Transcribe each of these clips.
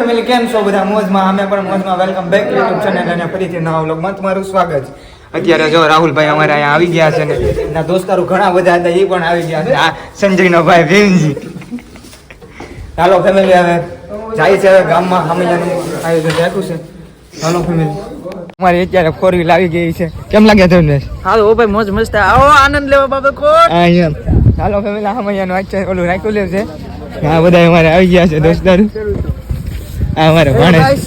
Family કેમ છો બધા મોજમાં? અમે પણ મોજમાં. Welcome back to YouTube channel અને ફરીથી નવા વ્લોગમાં તમારું સ્વાગત. અત્યારે જો રાહુલભાઈ અમારે અહીંયા આવી ગયા છે ને એના દોસ્તારો ઘણા બધા હતા, એ પણ આવી ગયા છે. આ સંજયનો ભાઈ ભીમજી. ચાલો ફેમિલી હવે જાય છે ગામમાં હમીયાનું આયોજન રાખ્યું છે. ચાલો ફેમિલી અમારી અત્યારે 4 વ્હીલ આવી ગઈ છે. કેમ લાગ્યા તમને? હા ઓ ભાઈ મોજ મસ્ત. આવો આનંદ લેવો બાબા કોટ. હા એમ. ચાલો ફેમિલી હમીયાનું આજ ઓલું રાખ્યું છે. હા બધા અમારે આવી ગયા છે દોસ્તારો. આ અમારે ભાણેજ.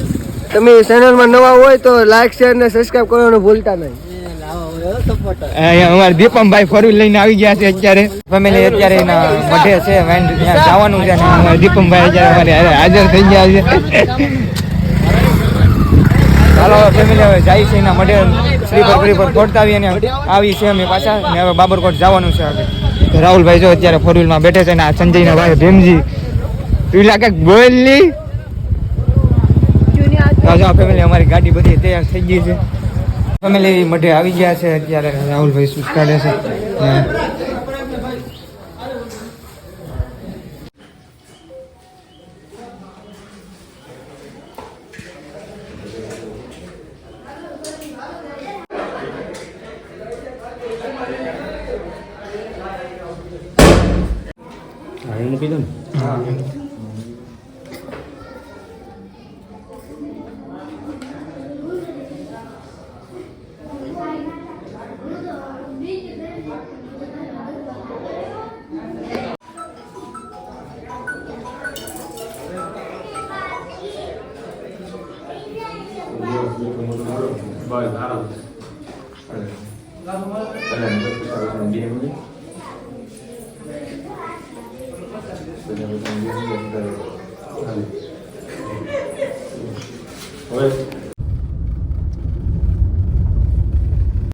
તમે ચેનલમાં નવા હોય તો લાઈક શેર ને સબસ્ક્રાઇબ કરવાનું ભૂલતા નહીં. અમારે દીપમભાઈ 4 વ્હીલ લઈને આવી ગયા છે અત્યારે. ફેમિલી અત્યારે એના મઢે છે, ત્યાં જવાનું છે. અમારે દીપમભાઈ અત્યારે અમારે હાજર થઈ ગયા છે. ચાલો ફેમિલી હવે જાય છે એના મઢે શ્રીપર ખોટતા આવીએ ને આવી છે અમે પાછા ને હવે બાબરકોટ જવાનું છે. હવે રાહુલભાઈ જો અત્યારે 4 વ્હીલમાં બેઠે છે ને આ સંજયના ભાઈ ભીમજી પેલા કંઈક બોલની. ફેમિલી અમારી ગાડી બધી તૈયાર થઈ ગઈ છે. ફેમિલી મઢે આવી ગયા છે અત્યારે. રાહુલભાઈ શું કાઢે છે.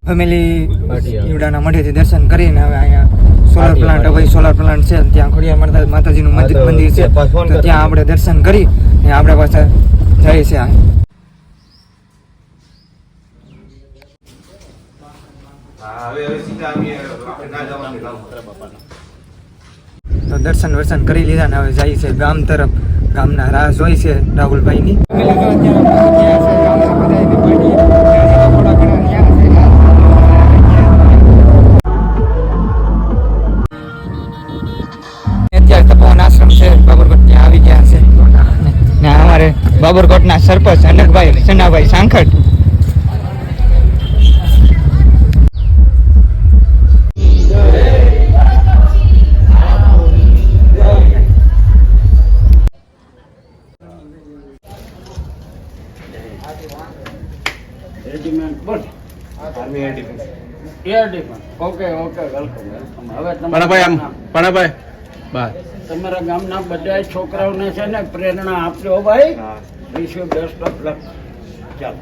ફેમિલી ઈવડાના મઢેથી દર્શન કરીને હવે અહીંયા સોલાર પ્લાન્ટ છે ત્યાં ખોડિયાર માતાજીનું મંદિર છે, તો ત્યાં આપણે દર્શન કરી ને આપણે પાછા જઈએ છીએ. તો દર્શન કરી લીધા ને હવે જઈએ છે ગામ તરફ. ગામના રાહ જોઈ છે રાહુલભાઈની. અત્યારે તપોવન આશ્રમ છે બાબરકોટ, ત્યાં આવી ગયા છે ને અમારે બાબરકોટના સરપંચ અનકભાઈ સનાભાઈ સાંખટ. તમારા ગામના બધા છોકરાઓને છે ને પ્રેરણા આપજો ભાઈ. Wish you best of luck. ચાલો.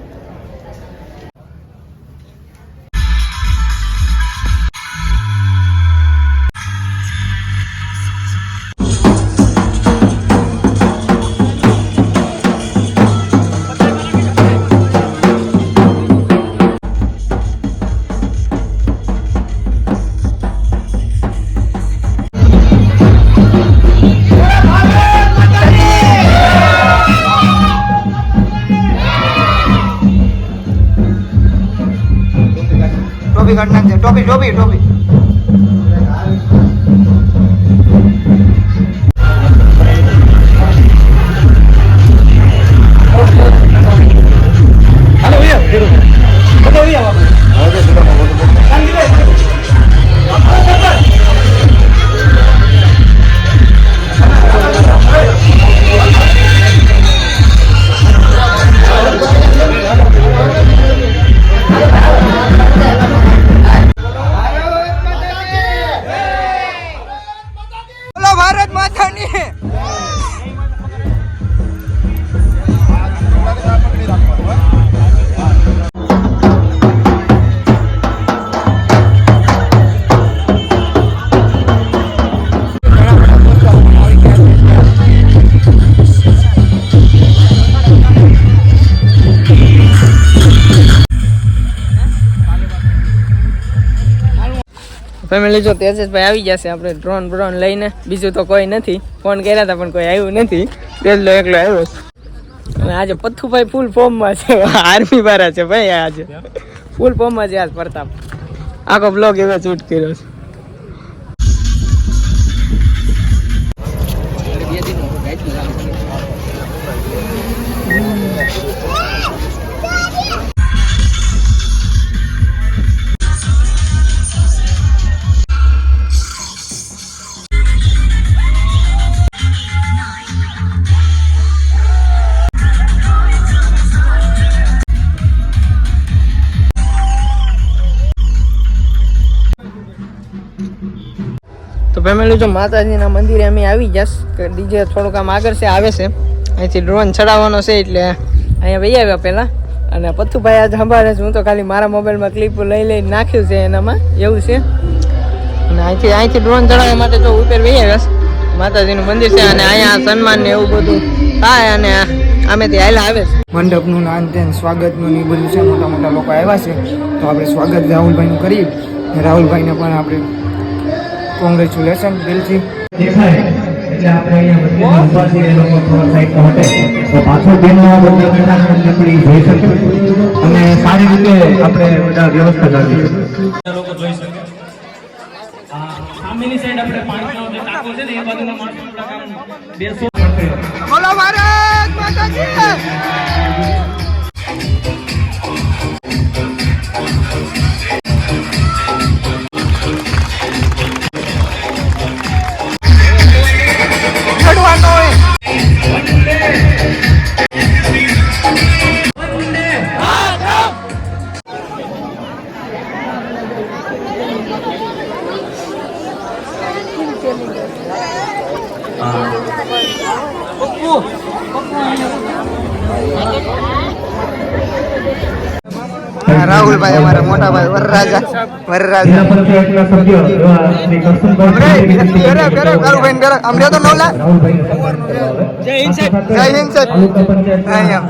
ટોપી ફેમિલી જો તેજસભાઈ આવી ગયા છે આપણે ડ્રોન લઈને. બીજું તો કોઈ નથી. ફોન કર્યા હતા પણ કોઈ આવ્યું નથી. તેજલો એકલો આવ્યો. અને આજે પથ્થુભાઈ ફૂલ ફોર્મમાં છે, આર્મી વાળા છે ભાઈ. આજે ફૂલ ફોર્મમાં છે આજ પ્રતાપ. આખો બ્લોગ એવો શૂટ કર્યો છે. તો ફેમિલી જો માતાજીના મંદિરે અમે આવી ગયા. ડીજે થોડુંક આમ આગળ છે, આવે છે. અહીંથી ડ્રોન ચડાવવાનો છે એટલે અહીંયા વહી આવ્યા પહેલાં. અને પથ્થુભાઈ આજે સંભાળે છે. હું તો ખાલી મારા મોબાઈલમાં ક્લિપ લઈ નાખ્યું છે એનામાં, એવું છે. અને અહીંથી ડ્રોન ચડાવવા માટે જો ઉપર વહી આવ્યા છે. માતાજીનું મંદિર છે અને અહીંયા સન્માન ને એવું બધું થાય અને આમેથી હાલ્યા આવે છે. મંડપનું અંતે સ્વાગતનું ને એ બધું છે, મોટા મોટા લોકો આવ્યા છે. તો આપણે સ્વાગત રાહુલભાઈનું કરીએ. રાહુલભાઈને પણ આપણે કોંગ્રેચ્યુલેશન દિલથી. દેખાય એટલે આપણે અહીંયા બધી ઉભા છીએ, એ લોકો થોડા સાઈડ પર હટે તો પાછળ બેનો બધા બેઠા છે આપણી જોઈ શકે અને સારી રીતે આપણે બધા વ્યવસ્થા કરવી લોકો જોઈ શકે. સામેની સાઈડ આપણે પાણીનો જે ટાંકો છે ને એ બાજુના માણસો બેસો. બોલો ભારત માતા કી. રાહુલભાઈ અમારા મોટા ભાઈ વરરાજા એના પરથી એટલા સભ્યો એવા શ્રી રાહુલભાઈ કરો અમને તો નોલા રાહુલભાઈને સન્માન કરવા આવે. જય હિન્દ સર. તાલુકા પંચાયતના અહીંયા